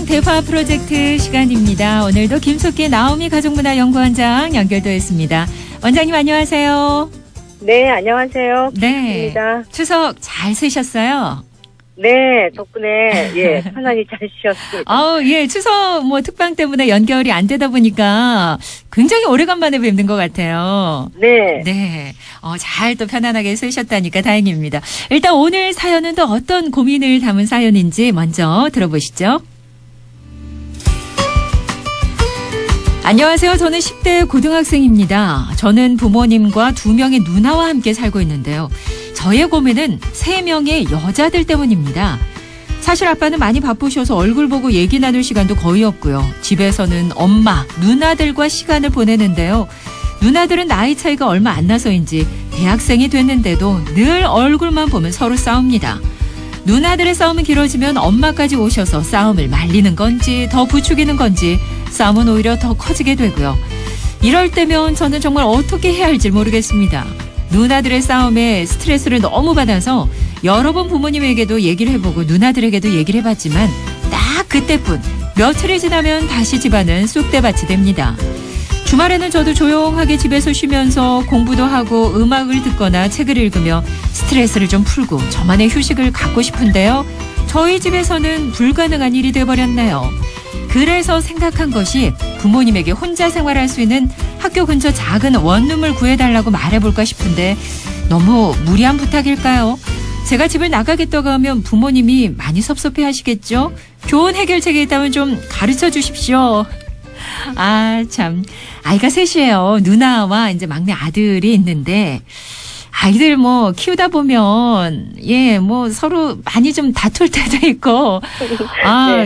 대화 프로젝트 시간입니다. 오늘도 김숙기 나오미 가족문화연구원장 연결되어 있습니다. 원장님 안녕하세요. 네, 안녕하세요. 네. 입니다. 추석 잘 쓰셨어요? 네, 덕분에 편안히 잘 쉬었습니다. 예, 추석 특방 때문에 연결이 안 되다 보니까 굉장히 오래간만에 뵙는 것 같아요. 네. 네. 잘 또 편안하게 쓰셨다니까 다행입니다. 일단 오늘 사연은 또 어떤 고민을 담은 사연인지 먼저 들어보시죠. 안녕하세요. 저는 10대 고등학생입니다. 저는 부모님과 2명의 누나와 함께 살고 있는데요. 저의 고민은 3명의 여자들 때문입니다. 사실 아빠는 많이 바쁘셔서 얼굴 보고 얘기 나눌 시간도 거의 없고요. 집에서는 엄마, 누나들과 시간을 보내는데요. 누나들은 나이 차이가 얼마 안 나서인지 대학생이 됐는데도 늘 얼굴만 보면 서로 싸웁니다. 누나들의 싸움은 길어지면 엄마까지 오셔서 싸움을 말리는 건지 더 부추기는 건지 싸움은 오히려 더 커지게 되고요. 이럴 때면 저는 정말 어떻게 해야 할지 모르겠습니다. 누나들의 싸움에 스트레스를 너무 받아서 여러 번 부모님에게도 얘기를 해보고 누나들에게도 얘기를 해봤지만 딱 그때뿐 며칠이 지나면 다시 집안은 쑥대밭이 됩니다. 주말에는 저도 조용하게 집에서 쉬면서 공부도 하고 음악을 듣거나 책을 읽으며 스트레스를 좀 풀고 저만의 휴식을 갖고 싶은데요. 저희 집에서는 불가능한 일이 돼버렸나요? 그래서 생각한 것이 부모님에게 혼자 생활할 수 있는 학교 근처 작은 원룸을 구해달라고 말해볼까 싶은데 너무 무리한 부탁일까요? 제가 집을 나가겠다고 하면 부모님이 많이 섭섭해 하시겠죠? 좋은 해결책이 있다면 좀 가르쳐 주십시오. 참. 아이가 셋이에요. 누나와 이제 막내 아들이 있는데, 아이들 키우다 보면, 서로 많이 좀 다툴 때도 있고,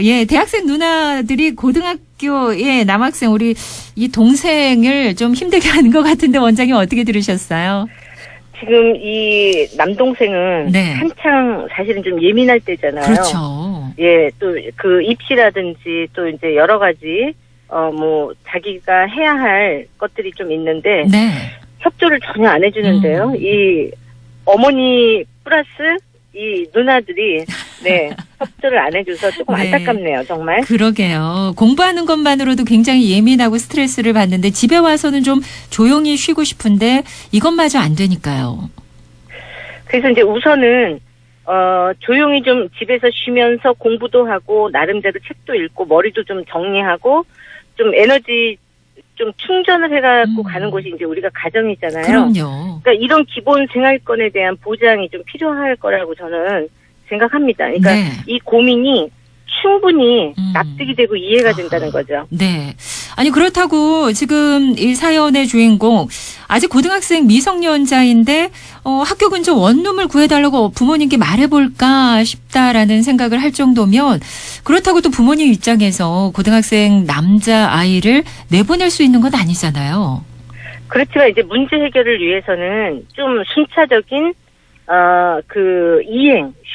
네. 대학생 누나들이 고등학교, 남학생, 우리 이 동생을 좀 힘들게 하는 것 같은데, 원장님 어떻게 들으셨어요? 지금 이 남동생은 네. 한창 사실은 좀 예민할 때잖아요. 그렇죠. 예, 또 그 입시라든지 또 이제 여러 가지 자기가 해야 할 것들이 좀 있는데 네. 협조를 전혀 안 해주는데요. 이 어머니 플러스 이 누나들이 협조를 안 해줘서 조금 네. 안타깝네요, 정말. 그러게요. 공부하는 것만으로도 굉장히 예민하고 스트레스를 받는데 집에 와서는 좀 조용히 쉬고 싶은데 이것마저 안 되니까요. 그래서 이제 우선은 조용히 좀 집에서 쉬면서 공부도 하고 나름대로 책도 읽고 머리도 좀 정리하고 좀 에너지 좀 충전을 해갖고 가는 곳이 이제 우리가 가정이잖아요. 그럼요. 그러니까 이런 기본 생활권에 대한 보장이 좀 필요할 거라고 저는 생각합니다. 그러니까 네. 이 고민이 충분히 납득이 되고 이해가 된다는 거죠. 네. 아니 그렇다고 지금 이 사연의 주인공 아직 고등학생 미성년자인데 학교 근처 원룸을 구해달라고 부모님께 말해볼까 싶다라는 생각을 할 정도면 그렇다고 또 부모님 입장에서 고등학생 남자 아이를 내보낼 수 있는 건 아니잖아요. 그렇지만 이제 문제 해결을 위해서는 좀 순차적인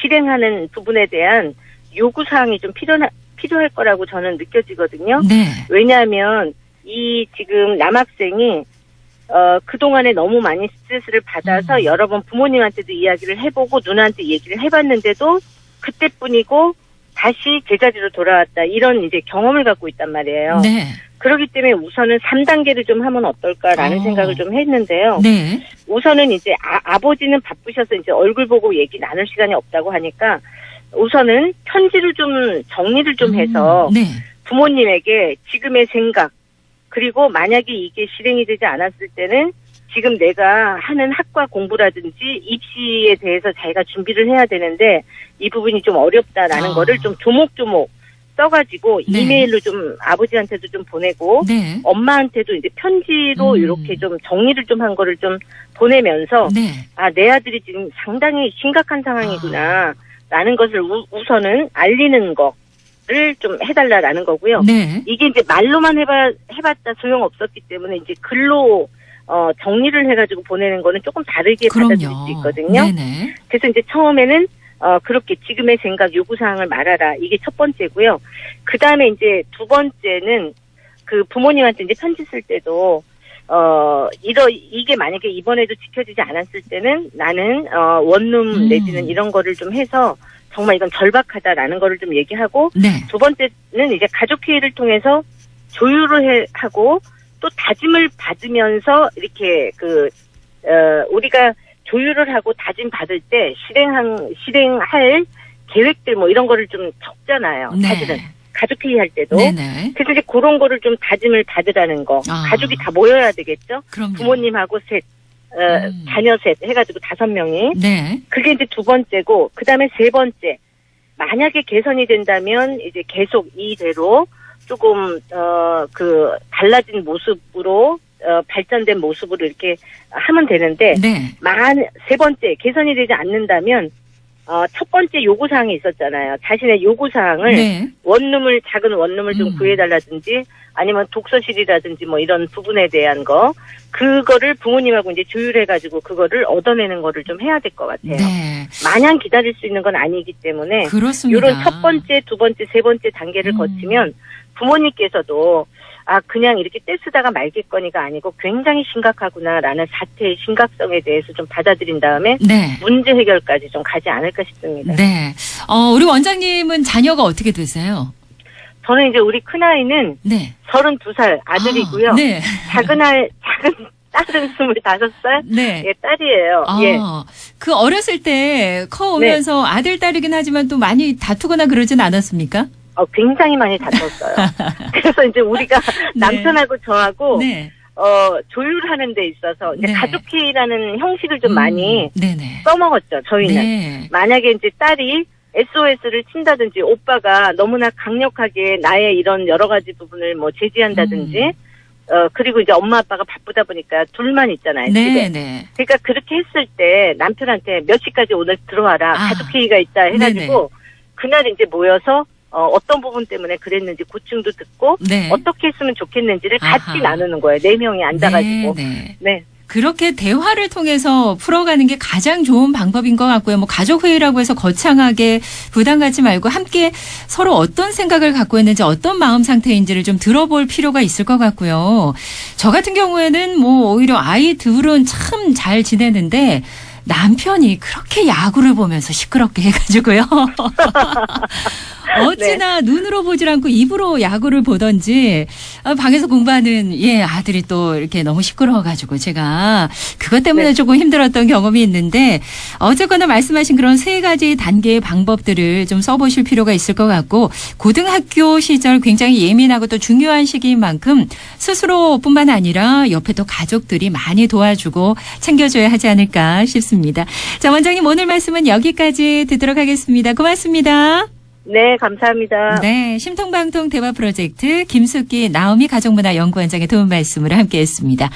실행하는 부분에 대한 요구사항이 좀 필요할 거라고 저는 느껴지거든요. 네. 왜냐하면 이 지금 남학생이 그동안에 너무 많이 스트레스를 받아서 여러 번 부모님한테도 이야기를 해보고 누나한테 얘기를 해봤는데도 그때뿐이고 다시 제자리로 돌아왔다. 이런 이제 경험을 갖고 있단 말이에요. 네. 그렇기 때문에 우선은 3단계를 좀 하면 어떨까라는 생각을 좀 했는데요. 네. 우선은 이제 아버지는 바쁘셔서 이제 얼굴 보고 얘기 나눌 시간이 없다고 하니까 우선은 편지를 좀 정리를 좀 해서 네. 부모님에게 지금의 생각 그리고 만약에 이게 실행이 되지 않았을 때는 지금 내가 하는 학과 공부라든지 입시에 대해서 자기가 준비를 해야 되는데 이 부분이 좀 어렵다라는 거를 좀 조목조목 써가지고 네. 이메일로 좀 아버지한테도 좀 보내고 네. 엄마한테도 이제 편지로 이렇게 좀 정리를 좀 한 거를 좀 보내면서 네. 내 아들이 지금 상당히 심각한 상황이구나 라는 것을 우선은 알리는 거를 좀 해달라라는 거고요. 네. 이게 이제 말로만 해봤자 소용없었기 때문에 이제 글로 정리를 해가지고 보내는 거는 조금 다르게 받아들일 수 있거든요. 네네. 그래서 이제 처음에는 그렇게 지금의 생각 요구사항을 말하라. 이게 첫 번째고요. 그 다음에 이제 두 번째는 그 부모님한테 이제 편지 쓸 때도 이게 만약에 이번에도 지켜지지 않았을 때는 나는, 원룸 내지는 이런 거를 좀 해서 정말 이건 절박하다라는 거를 좀 얘기하고, 네. 두 번째는 이제 가족회의를 통해서 조율을 하고 또 다짐을 받으면서 이렇게 우리가 조율을 하고 다짐 받을 때 실행할 계획들 뭐 이런 거를 좀 적잖아요. 네. 사실은. 가족회의 할 때도. 네네. 그래서 이제 그런 거를 좀 다짐을 받으라는 거. 가족이 다 모여야 되겠죠. 그럼요. 부모님하고 자녀 셋 해가지고 5명이. 네. 그게 이제 두 번째고, 그 다음에 세 번째. 만약에 개선이 된다면 이제 계속 이대로 조금, 달라진 모습으로, 발전된 모습으로 이렇게 하면 되는데. 네. 세 번째, 개선이 되지 않는다면, 첫 번째 요구사항이 있었잖아요. 자신의 요구사항을 네. 작은 원룸을 좀 구해달라든지 아니면 독서실이라든지 뭐 이런 부분에 대한 그거를 부모님하고 이제 조율해가지고 그거를 얻어내는 거를 좀 해야 될 것 같아요. 네. 마냥 기다릴 수 있는 건 아니기 때문에 그렇습니다. 이런 첫 번째, 두 번째, 세 번째 단계를 거치면 부모님께서도 그냥 이렇게 떼쓰다가 말겠거니가 아니고 굉장히 심각하구나라는 사태의 심각성에 대해서 좀 받아들인 다음에 네. 문제 해결까지 좀 가지 않을까 싶습니다. 네. 우리 원장님은 자녀가 어떻게 되세요? 저는 이제 우리 큰아이는 네. 32살 아들이고요. 네. 작은 딸은 25살? 네. 예, 딸이에요. 예. 그 어렸을 때 커오면서 아들, 딸이긴 하지만 또 많이 다투거나 그러진 않았습니까? 굉장히 많이 다퉜어요. 그래서 이제 우리가 남편하고 저하고 네. 조율하는 데 있어서 이제 네. 가족회의라는 형식을 좀 많이 네네. 써먹었죠. 저희는. 네. 만약에 이제 딸이 SOS를 친다든지 오빠가 너무나 강력하게 나의 이런 여러 가지 부분을 뭐 제지한다든지 그리고 이제 엄마 아빠가 바쁘다 보니까 둘만 있잖아요. 집에. 네. 그러니까 그렇게 했을 때 남편한테 몇 시까지 오늘 들어와라. 가족회의가 있다 해가지고 네네. 그날 이제 모여서 어떤 부분 때문에 그랬는지 고충도 듣고 네. 어떻게 했으면 좋겠는지를 같이 아하. 나누는 거예요. 4명이 앉아가지고. 네. 네. 그렇게 대화를 통해서 풀어가는 게 가장 좋은 방법인 것 같고요. 뭐 가족회의라고 해서 거창하게 부담 갖지 말고 함께 서로 어떤 생각을 갖고 있는지 어떤 마음 상태인지를 좀 들어볼 필요가 있을 것 같고요. 저 같은 경우에는 뭐 오히려 아이 둘은 참 잘 지내는데 남편이 그렇게 야구를 보면서 시끄럽게 해가지고요. 어찌나 눈으로 보질 않고 입으로 야구를 보던지 방에서 공부하는 아들이 또 이렇게 너무 시끄러워가지고 제가 그것 때문에 조금 힘들었던 경험이 있는데 어쨌거나 말씀하신 그런 3가지 단계의 방법들을 좀 써보실 필요가 있을 것 같고 고등학교 시절 굉장히 예민하고 또 중요한 시기인 만큼 스스로뿐만 아니라 옆에 또 가족들이 많이 도와주고 챙겨줘야 하지 않을까 싶습니다. 자, 원장님 오늘 말씀은 여기까지 듣도록 하겠습니다. 고맙습니다. 네, 감사합니다. 네, 심통방통 대화 프로젝트 김숙기 나오미 가족문화연구원장의 도움 말씀으로 함께했습니다.